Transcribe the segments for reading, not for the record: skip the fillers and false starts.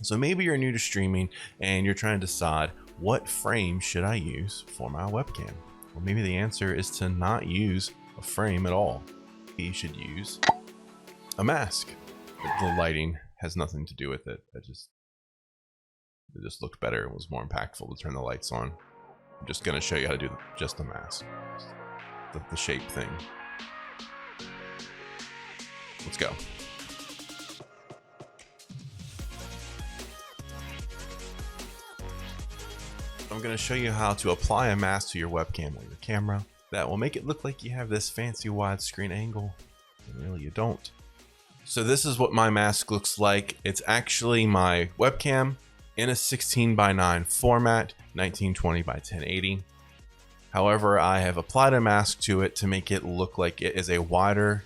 So maybe you're new to streaming and you're trying to decide, what frame should I use for my webcam? Well, maybe the answer is to not use a frame at all. You should use a mask. The lighting has nothing to do with it. It just looked better. It was more impactful to turn the lights on. I'm just going to show you how to do just the mask, the shape thing. Let's go. I'm going to show you how to apply a mask to your webcam or your camera that will make it look like you have this fancy widescreen angle, and really you don't. So this is what my mask looks like. It's actually my webcam in a 16:9 format, 1920 by 1080. However, I have applied a mask to it to make it look like it is a wider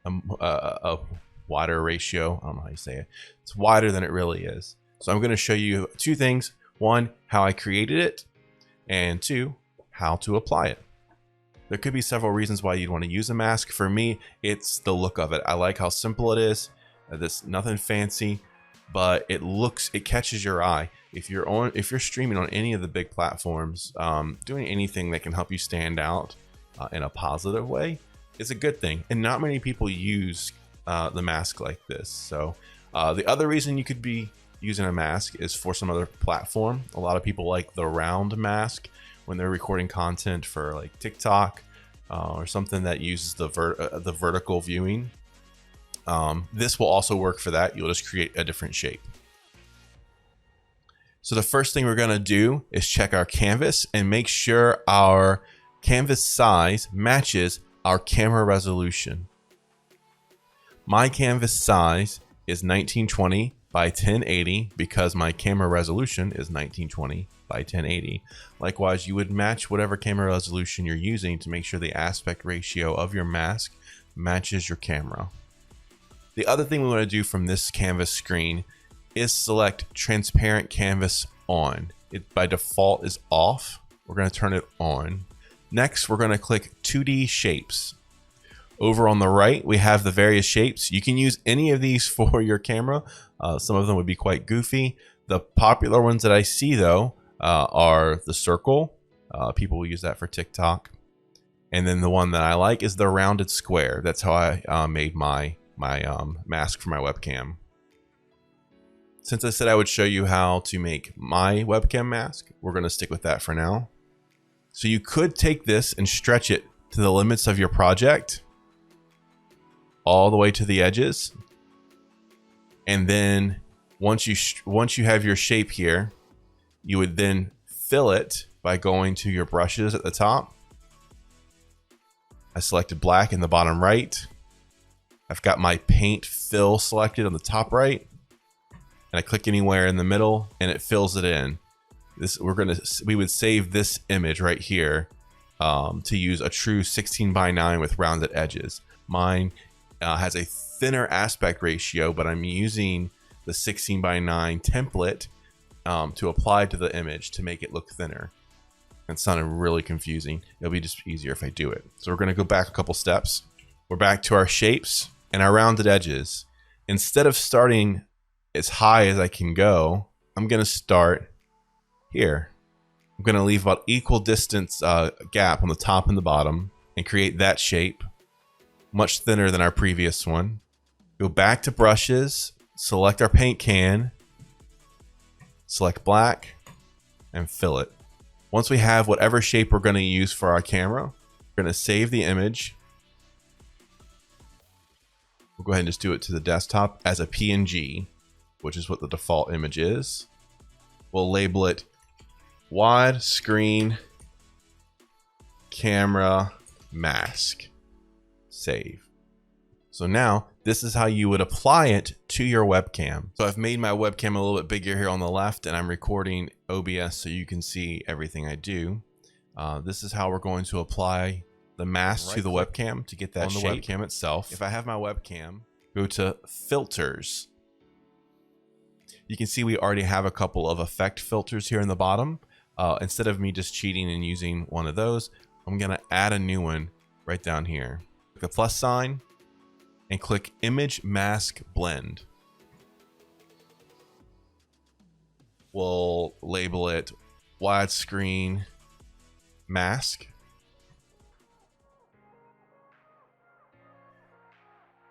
ratio. I don't know how you say it. It's wider than it really is. So I'm going to show you two things. One, how I created it, and two, how to apply it. There could be several reasons why you'd want to use a mask. For me, it's the look of it. I like how simple it is. There's nothing fancy, but it catches your eye. If you're streaming on any of the big platforms, doing anything that can help you stand out in a positive way is a good thing. And not many people use the mask like this. So the other reason you could be using a mask is for some other platform. A lot of people like the round mask when they're recording content for like TikTok or something that uses the vertical viewing. This will also work for that. You'll just create a different shape. So the first thing we're going to do is check our canvas and make sure our canvas size matches our camera resolution. My canvas size is 1920 by 1080 because my camera resolution is 1920 by 1080. Likewise, you would match whatever camera resolution you're using to make sure the aspect ratio of your mask matches your camera. The other thing we want to do from this canvas screen is select transparent canvas on. It by default is off. We're going to turn it on. Next, we're going to click 2D shapes. Over on the right, we have the various shapes. You can use any of these for your camera. Some of them would be quite goofy. The popular ones that I see, though, are the circle. People will use that for TikTok. And then the one that I like is the rounded square. That's how I made my mask for my webcam. Since I said I would show you how to make my webcam mask, we're going to stick with that for now. So you could take this and stretch it to the limits of your project, all the way to the edges. And then once you have your shape here, you would then fill it by going to your brushes at the top. I selected black in the bottom right. I've got my paint fill selected on the top right. And I click anywhere in the middle and it fills it in. We would save this image right here to use a true 16:9 with rounded edges. Mine has a thinner aspect ratio, but I'm using the 16:9 template to apply to the image to make it look thinner. It sounded really confusing. It'll be just easier if I do it. So we're going to go back a couple steps. We're back to our shapes and our rounded edges. Instead of starting as high as I can go, I'm going to start here. I'm going to leave about equal distance gap on the top and the bottom and create that shape, much thinner than our previous one. Go back to brushes, select our paint can, select black, and fill it. Once we have whatever shape we're going to use for our camera, we're going to save the image. We'll go ahead and just do it to the desktop as a PNG, which is what the default image is. We'll label it widescreen camera mask. Save. So now this is how you would apply it to your webcam. So I've made my webcam a little bit bigger here on the left, and I'm recording OBS so you can see everything I do. This is how we're going to apply the mask to the webcam to get that shape. On the webcam itself, if I have my webcam, go to filters. You can see we already have a couple of effect filters here in the bottom. Instead of me just cheating and using one of those, I'm going to add a new one right down here. Click the plus sign and click Image Mask Blend. we'll label it widescreen mask.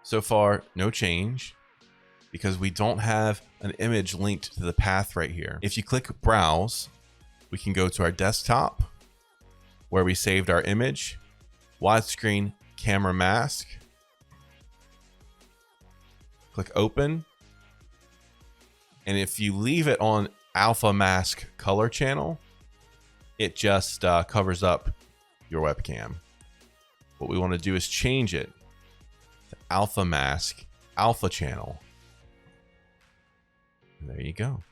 So far, no change because we don't have an image linked to the path right here. If you click browse, we can go to our desktop where we saved our image, widescreen camera mask. Click open. And if you leave it on alpha mask color channel, it just covers up your webcam. What we want to do is change it to alpha mask alpha channel. And there you go.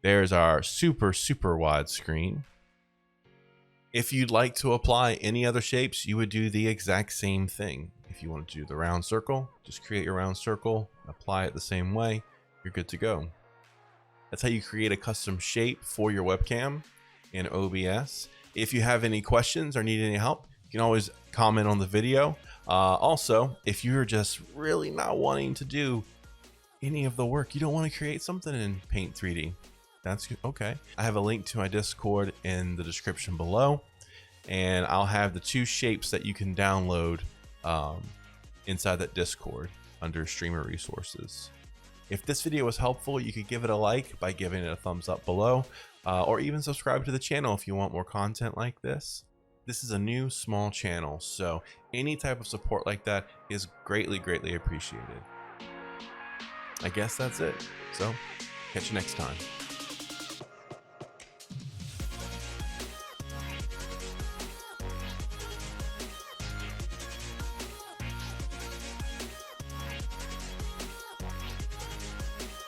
There's our super wide screen. If you'd like to apply any other shapes, you would do the exact same thing. If you want to do the round circle, just create your round circle, apply it the same way, you're good to go. That's how you create a custom shape for your webcam in OBS. If you have any questions or need any help, you can always comment on the video. Also, if you're just really not wanting to do any of the work, you don't want to create something in Paint 3D, that's okay. I have a link to my Discord in the description below, and I'll have the 2 shapes that you can download inside that Discord under streamer resources. If this video was helpful, you could give it a like by giving it a thumbs up below, or even subscribe to the channel if you want more content like this. This is a new small channel, so any type of support like that is greatly appreciated. I guess that's it. So catch you next time.